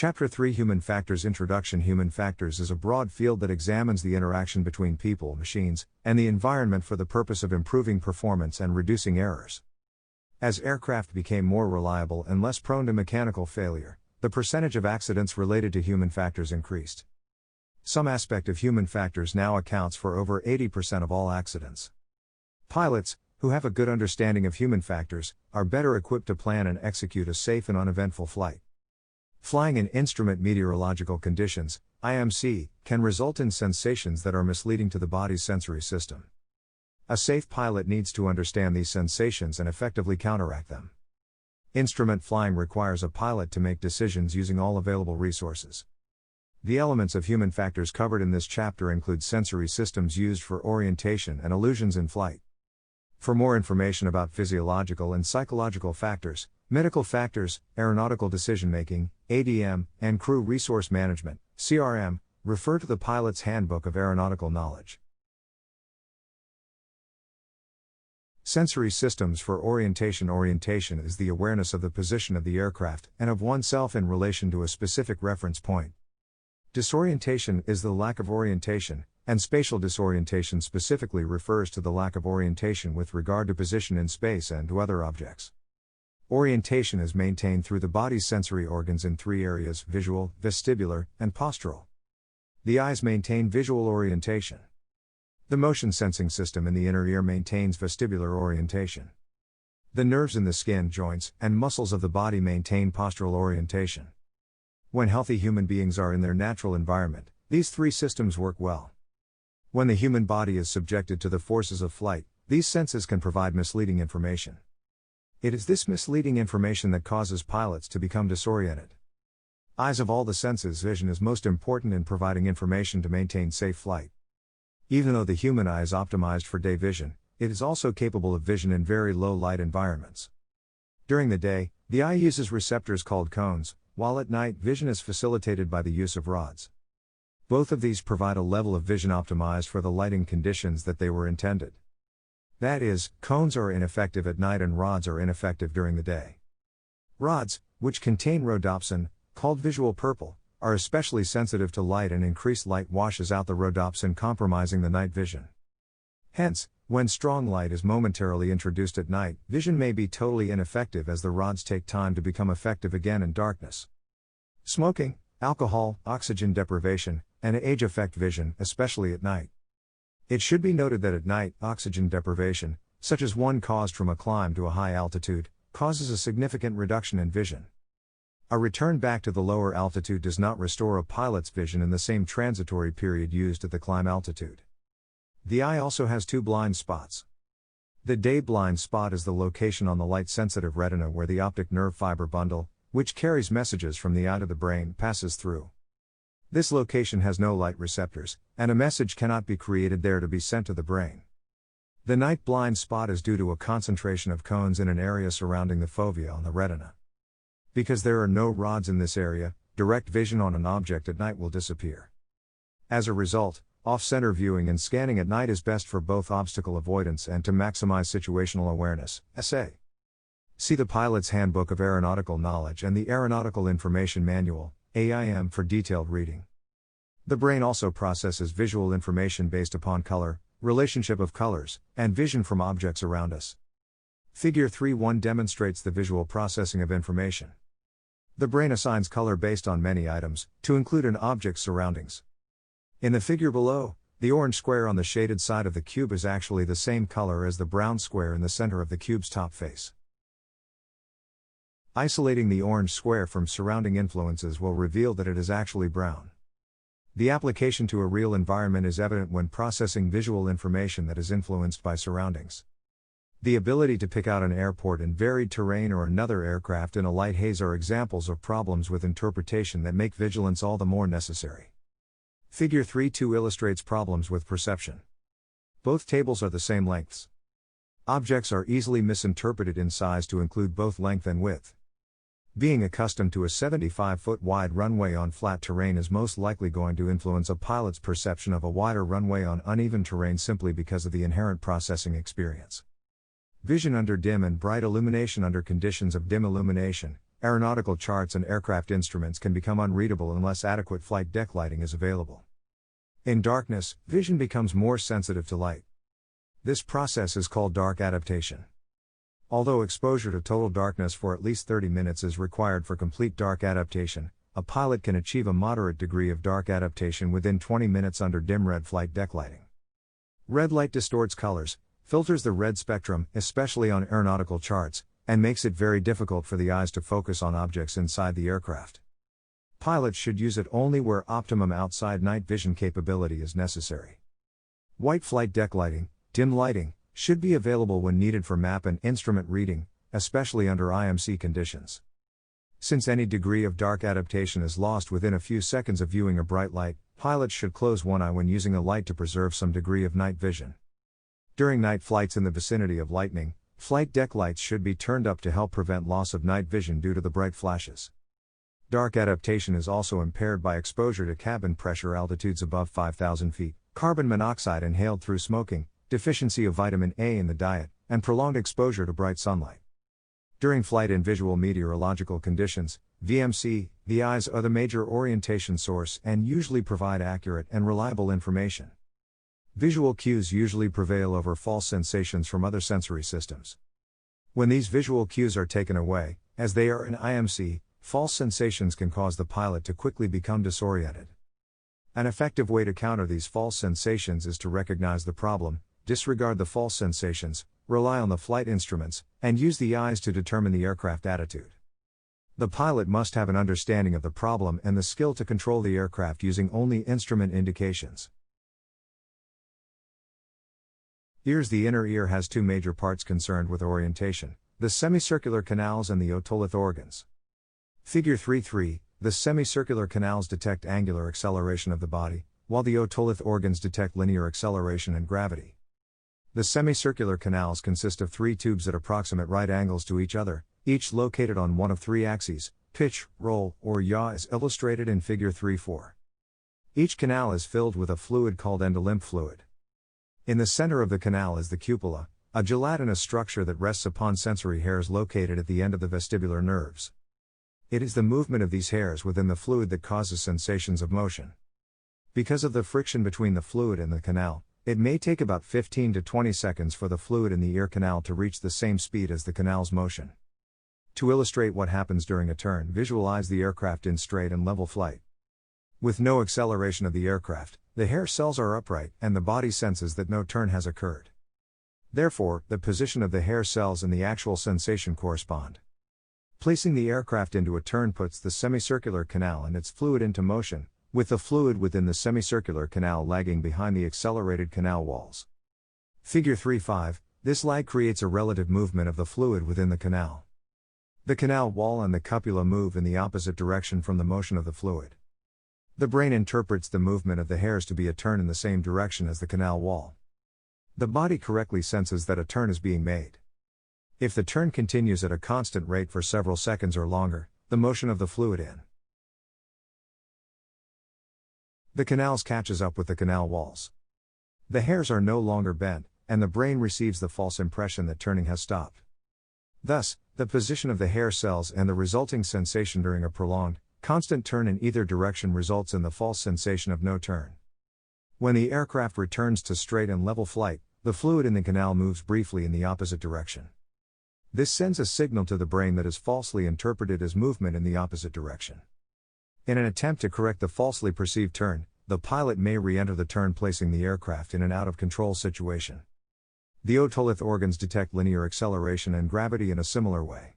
Chapter 3 Human Factors Introduction. Human factors is a broad field that examines the interaction between people, machines, and the environment for the purpose of improving performance and reducing errors. As aircraft became more reliable and less prone to mechanical failure, the percentage of accidents related to human factors increased. Some aspect of human factors now accounts for over 80% of all accidents. Pilots, who have a good understanding of human factors, are better equipped to plan and execute a safe and uneventful flight. Flying in instrument meteorological conditions, IMC, can result in sensations that are misleading to the body's sensory system. A safe pilot needs to understand these sensations and effectively counteract them. Instrument flying requires a pilot to make decisions using all available resources. The elements of human factors covered in this chapter include sensory systems used for orientation and illusions in flight. For more information about physiological and psychological factors, medical factors, aeronautical decision-making, ADM, and crew resource management, CRM, refer to the Pilot's Handbook of Aeronautical Knowledge. Sensory systems for orientation. Orientation is the awareness of the position of the aircraft and of oneself in relation to a specific reference point. Disorientation is the lack of orientation, and spatial disorientation specifically refers to the lack of orientation with regard to position in space and to other objects. Orientation is maintained through the body's sensory organs in three areas: visual, vestibular, and postural. The eyes maintain visual orientation. The motion sensing system in the inner ear maintains vestibular orientation. The nerves in the skin, joints, and muscles of the body maintain postural orientation. When healthy human beings are in their natural environment, these three systems work well. When the human body is subjected to the forces of flight, these senses can provide misleading information. It is this misleading information that causes pilots to become disoriented. Eyes of all the senses, vision is most important in providing information to maintain safe flight. Even though the human eye is optimized for day vision, it is also capable of vision in very low light environments. During the day, the eye uses receptors called cones, while at night vision is facilitated by the use of rods. Both of these provide a level of vision optimized for the lighting conditions that they were intended. That is, cones are ineffective at night and rods are ineffective during the day. Rods, which contain rhodopsin, called visual purple, are especially sensitive to light, and increased light washes out the rhodopsin, compromising the night vision. Hence, when strong light is momentarily introduced at night, vision may be totally ineffective as the rods take time to become effective again in darkness. Smoking, alcohol, oxygen deprivation, and age affect vision, especially at night. It should be noted that at night, oxygen deprivation, such as one caused from a climb to a high altitude, causes a significant reduction in vision. A return back to the lower altitude does not restore a pilot's vision in the same transitory period used at the climb altitude. The eye also has two blind spots. The day blind spot is the location on the light-sensitive retina where the optic nerve fiber bundle, which carries messages from the eye to the brain, passes through. This location has no light receptors, and a message cannot be created there to be sent to the brain. The night blind spot is due to a concentration of cones in an area surrounding the fovea on the retina. Because there are no rods in this area, direct vision on an object at night will disappear. As a result, off-center viewing and scanning at night is best for both obstacle avoidance and to maximize situational awareness. SA. See the Pilot's Handbook of Aeronautical Knowledge and the Aeronautical Information Manual, AIM, for detailed reading. The brain also processes visual information based upon color, relationship of colors, and vision from objects around us. Figure 3.1 demonstrates the visual processing of information. The brain assigns color based on many items, to include an object's surroundings. In the figure below, the orange square on the shaded side of the cube is actually the same color as the brown square in the center of the cube's top face. Isolating the orange square from surrounding influences will reveal that it is actually brown. The application to a real environment is evident when processing visual information that is influenced by surroundings. The ability to pick out an airport in varied terrain or another aircraft in a light haze are examples of problems with interpretation that make vigilance all the more necessary. Figure 3.2 illustrates problems with perception. Both tables are the same lengths. Objects are easily misinterpreted in size to include both length and width. Being accustomed to a 75-foot wide runway on flat terrain is most likely going to influence a pilot's perception of a wider runway on uneven terrain simply because of the inherent processing experience. Vision under dim and bright illumination. Under conditions of dim illumination, aeronautical charts and aircraft instruments can become unreadable unless adequate flight deck lighting is available. In darkness, vision becomes more sensitive to light. This process is called dark adaptation. Although exposure to total darkness for at least 30 minutes is required for complete dark adaptation, a pilot can achieve a moderate degree of dark adaptation within 20 minutes under dim red flight deck lighting. Red light distorts colors, filters the red spectrum, especially on aeronautical charts, and makes it very difficult for the eyes to focus on objects inside the aircraft. Pilots should use it only where optimum outside night vision capability is necessary. White flight deck lighting, dim lighting, should be available when needed for map and instrument reading, especially under IMC conditions. Since any degree of dark adaptation is lost within a few seconds of viewing a bright light, pilots should close one eye when using a light to preserve some degree of night vision. During night flights in the vicinity of lightning, flight deck lights should be turned up to help prevent loss of night vision due to the bright flashes. Dark adaptation is also impaired by exposure to cabin pressure altitudes above 5,000 feet, carbon monoxide inhaled through smoking, deficiency of vitamin A in the diet, and prolonged exposure to bright sunlight. During flight in visual meteorological conditions, VMC, the eyes are the major orientation source and usually provide accurate and reliable information. Visual cues usually prevail over false sensations from other sensory systems. When these visual cues are taken away, as they are in IMC, false sensations can cause the pilot to quickly become disoriented. An effective way to counter these false sensations is to recognize the problem, disregard the false sensations, rely on the flight instruments, and use the eyes to determine the aircraft attitude. The pilot must have an understanding of the problem and the skill to control the aircraft using only instrument indications. Ears. The inner ear has two major parts concerned with orientation, the semicircular canals and the otolith organs. Figure 3.3, the semicircular canals detect angular acceleration of the body, while the otolith organs detect linear acceleration and gravity. The semicircular canals consist of three tubes at approximate right angles to each other, each located on one of three axes: pitch, roll, or yaw, as illustrated in Figure 3.4. Each canal is filled with a fluid called endolymph fluid. In the center of the canal is the cupula, a gelatinous structure that rests upon sensory hairs located at the end of the vestibular nerves. It is the movement of these hairs within the fluid that causes sensations of motion. Because of the friction between the fluid and the canal, it may take about 15 to 20 seconds for the fluid in the ear canal to reach the same speed as the canal's motion. To illustrate what happens during a turn, visualize the aircraft in straight and level flight. With no acceleration of the aircraft, the hair cells are upright and the body senses that no turn has occurred. Therefore, the position of the hair cells and the actual sensation correspond. Placing the aircraft into a turn puts the semicircular canal and its fluid into motion, with the fluid within the semicircular canal lagging behind the accelerated canal walls. Figure 3.5, this lag creates a relative movement of the fluid within the canal. The canal wall and the cupula move in the opposite direction from the motion of the fluid. The brain interprets the movement of the hairs to be a turn in the same direction as the canal wall. The body correctly senses that a turn is being made. If the turn continues at a constant rate for several seconds or longer, the motion of the fluid in the canals catches up with the canal walls. The hairs are no longer bent, and the brain receives the false impression that turning has stopped. Thus, the position of the hair cells and the resulting sensation during a prolonged, constant turn in either direction results in the false sensation of no turn. When the aircraft returns to straight and level flight, the fluid in the canal moves briefly in the opposite direction. This sends a signal to the brain that is falsely interpreted as movement in the opposite direction. In an attempt to correct the falsely perceived turn, the pilot may re-enter the turn, placing the aircraft in an out-of-control situation. The otolith organs detect linear acceleration and gravity in a similar way.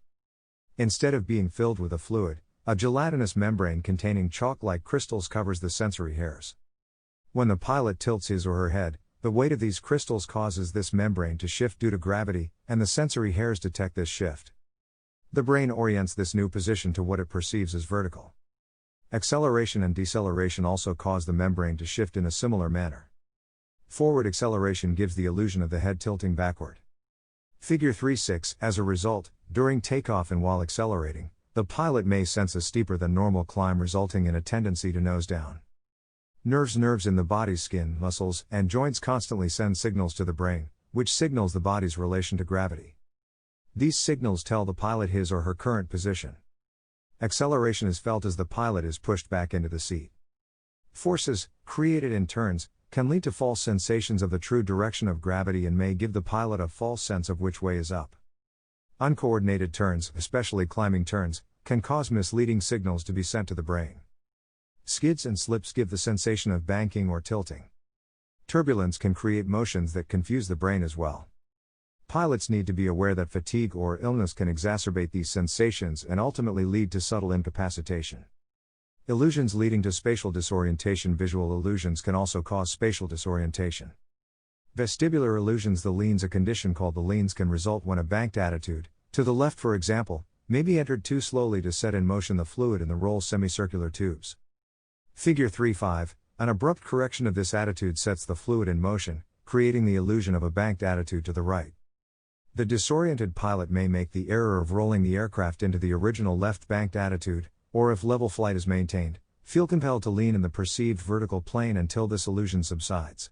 Instead of being filled with a fluid, a gelatinous membrane containing chalk-like crystals covers the sensory hairs. When the pilot tilts his or her head, the weight of these crystals causes this membrane to shift due to gravity, and the sensory hairs detect this shift. The brain orients this new position to what it perceives as vertical. Acceleration and deceleration also cause the membrane to shift in a similar manner. Forward acceleration gives the illusion of the head tilting backward. Figure 3.6, as a result, during takeoff and while accelerating, the pilot may sense a steeper than normal climb, resulting in a tendency to nose down. Nerves in the body's skin, muscles, and joints constantly send signals to the brain, which signals the body's relation to gravity. These signals tell the pilot his or her current position. Acceleration is felt as the pilot is pushed back into the seat. Forces, created in turns, can lead to false sensations of the true direction of gravity and may give the pilot a false sense of which way is up. Uncoordinated turns, especially climbing turns, can cause misleading signals to be sent to the brain. Skids and slips give the sensation of banking or tilting. Turbulence can create motions that confuse the brain as well. Pilots need to be aware that fatigue or illness can exacerbate these sensations and ultimately lead to subtle incapacitation. Illusions leading to spatial disorientation. Visual illusions can also cause spatial disorientation. Vestibular illusions. The leans, a condition called the leans, can result when a banked attitude, to the left for example, may be entered too slowly to set in motion the fluid in the roll semicircular tubes. Figure 3.5, an abrupt correction of this attitude sets the fluid in motion, creating the illusion of a banked attitude to the right. The disoriented pilot may make the error of rolling the aircraft into the original left banked attitude, or if level flight is maintained, feel compelled to lean in the perceived vertical plane until this illusion subsides.